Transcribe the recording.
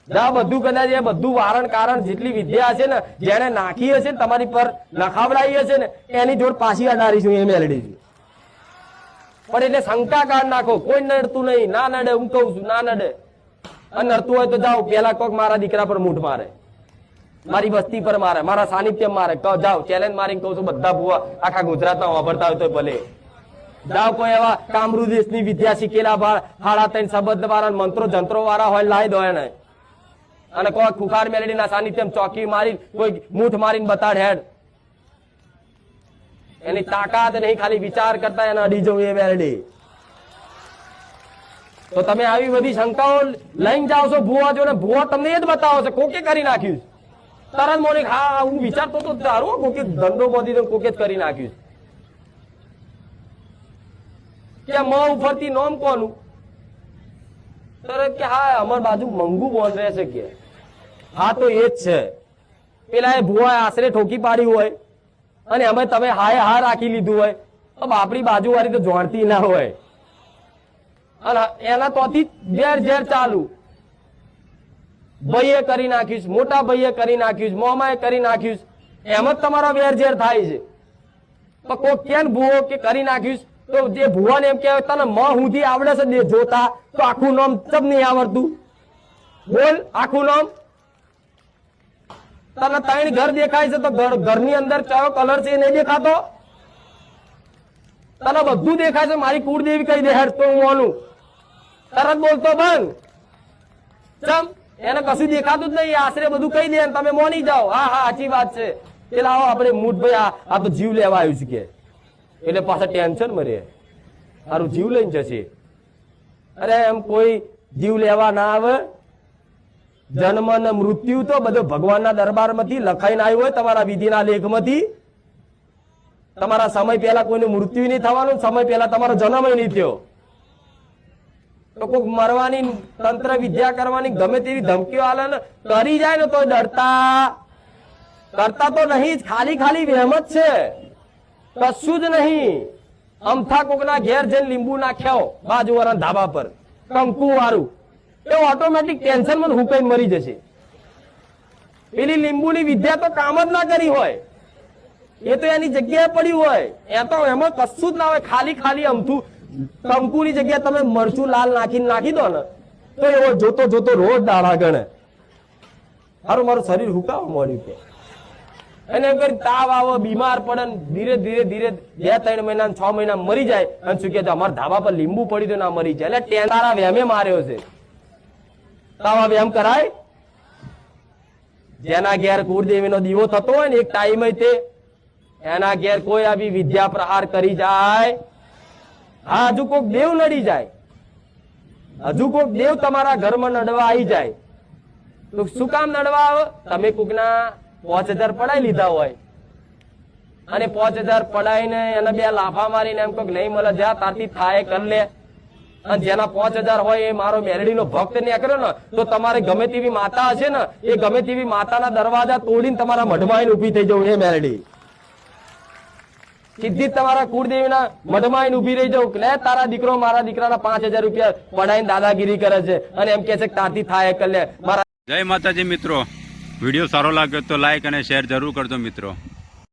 જા બધું કદાચ એ બધું વારણ કારણ જેટલી વિદ્યા હશે ને જેને નાખી હશે ને તમારી પર નખાવડાવી હશે ને એની જોડ પાછી અડાડીશું એ મેળડીશું. પણ એટલે શંકા કાઢ નાખો, કોઈ નડતું નહીં, ના નડે, હું કઉ છું ના નડે. અને નડતું હોય તો જાઓ પેલા કોક મારા દીકરા પર મૂઠ મારે, મારી વસ્તી પર મારે, મારા સાનિધ્ય મારે, જાઓ ચેલેન્જ મારીને કહું છું બધા ભુવા આખા ગુજરાતમાં વાપરતા હોય તો ભલે જાઓ. કોઈ એવા કામરૂ દેશની વિદ્યા શીખેલા હાડા ત્રણ શબ્દ વાળા મંત્રો જંત્રો વાળા હોય લાવી દો એને, અને કોઈ ખુખાર મેલેડીના સાનિધ્યમ ચોકી મારી કોઈ મૂઠ મારીને બતાડ હેડ. એની તાકાત નહીં, ખાલી વિચાર કરતા એને અડી જવું એ મેલેડી. તો તમે આવી બધી શંકાઓ લઈને જાઓ છો ભુવા જો ને ભુવા તમને એ જ બતાવો છો કોકે કરી નાખ્યું તરત મોને. હા હું વિચારતો તો તારું કોકે ધંધો બોધી તો કોકે જ કરી નાખ્યું કે મ ઉપરથી નોમ કોનું તરત કે હા અમાર બાજુ મંગુ બોન રહેશે કે હા તો એ જ છે. પેલા એ ભુવા આશરે ઠોકી પાડી હોય અને અમે તમે હાય હા રાખી લીધું હોય તો આપણી બાજુ વાળી તો જોણતી ના હોય અને એના તોથી ઝેર ઝેર ચાલુ. ભાઈએ કરી નાખ્યું, મોટા ભાઈએ કરી નાખ્યું, મોમાએ કરી નાખ્યું, એમ જ તમારા વેર ઝેર થાય છે. તો કોઈ કેમ ભૂવો કે કરી નાખ્યું તો જે ભુવાને એમ કહેવાય તને મ હુંથી આવડે છે જોતા તો આખું નામ ચમ નહીં આવડતું બોલ. આખું નામ તને ત્રણ ઘર દેખાય છે તો ઘરની અંદર કયો કલર છે એ નહીં દેખાતો? તને બધું દેખાય છે, મારી કુળદેવી કઈ દે હેડ તો હું મોનું તરત બોલતો બંધ. ચમ એને કશું દેખાતું જ નહીં, આશરે બધું કહી દે તમે મોની જાઓ. હા હા સાચી વાત છે. એટલે આવો આપણે મૂઠભાઈ આ તો જીવ લેવા આવ્યું છે કે એટલે પાછા ટેન્શન માં રહે, સારું જીવ લઈને જશે. અરે એમ કોઈ જીવ લેવા ના આવે. જન્મ ને મૃત્યુ તો બધો ભગવાનના દરબારમાંથી લખાઈને આવ્યું હોય, તમારા વિધિના લેખમાંથી. તમારા સમય પહેલા કોઈનું મૃત્યુ નહીં થવાનું, સમય પહેલા તમારો જન્મ નહીં થયો. તો કોઈક મરવાની તંત્ર વિદ્યા કરવાની ગમે તેવી ધમકીઓ આલે ને કરી જાય ને તો ડરતા કરતા તો નહીં, ખાલી ખાલી વહેમ જ છે, કશું જ નહીં. અમથા કોકના ઘેર જઈને લીંબુ નાખ્યો બાજુવાળા ધાબા પર કંકુ વાળું, એ ઓટોમેટિક ટેન્શન માં હુકાઈને મરી જશે. પેલી લીંબુની વિદ્યા તો કામ જ ના કરી હોય, એ તો એની જગ્યાએ પડ્યું હોય. એ તો એમાં કશું જ ના હોય, ખાલી ખાલી અમથું કંકુની જગ્યાએ તમે મરચું લાલ નાખીને નાખી દો ને તો એવો જોતો જોતો રોજ દાડા ગણે. સારું મારું શરીર હુકાવા મળ્યું કે એને એમ કરી તાવ આવો, બીમાર પડે, ધીરે ધીરે ધીરે 2-3 મહિના 6 મહિના મરી જાય. અને શું કે અમારા ધાબા પર લીંબુ પડી તો ના મરી જાય. એટલે ટેંડારા વેમે માર્યો છે. તાવા વેમ કરાય? જેના ઘેર કુળદેવીનો દીવો થતો હોય ને એક ટાઈમે તે એના ઘેર કોઈ આવી વિદ્યા પ્રહાર કરી જાય, હા હજુ કોઈક દેવ નડી જાય, હજુ કોઈક દેવ તમારા ઘરમાં નડવા આવી જાય તો શું કામ નડવા આવે? તમે કોકના 5000 પડાઈ લીધા હોય અને 5000 પડાઈને એને 2 લાફા મારીને એમ કોઈક નહીં મળે જ્યાં તારથી થાય કર લે. અને જેના 5000 હોય એ મારો મેલડીનો ભક્ત નીકળ્યો ને તો તમારે ગમે તેવી માતા હશે ને એ ગમે તેવી માતાના દરવાજા તોડીને તમારા મઢમાં આવીને ઉભી થઈ જવું. એ મેલડી સીધી તમારા કુળદેવીના મઢમાં ઉભી રહી જવું કે તારા દીકરો મારા દીકરાના 5000 રૂપિયા પડાઈને દાદાગીરી કરે છે અને એમ કે છે તારથી થાય કર લે. જય માતાજી મિત્રો, વિડીયો સારો લાગ્યો તો લાઈક અને શેર જરૂર કરજો મિત્રો.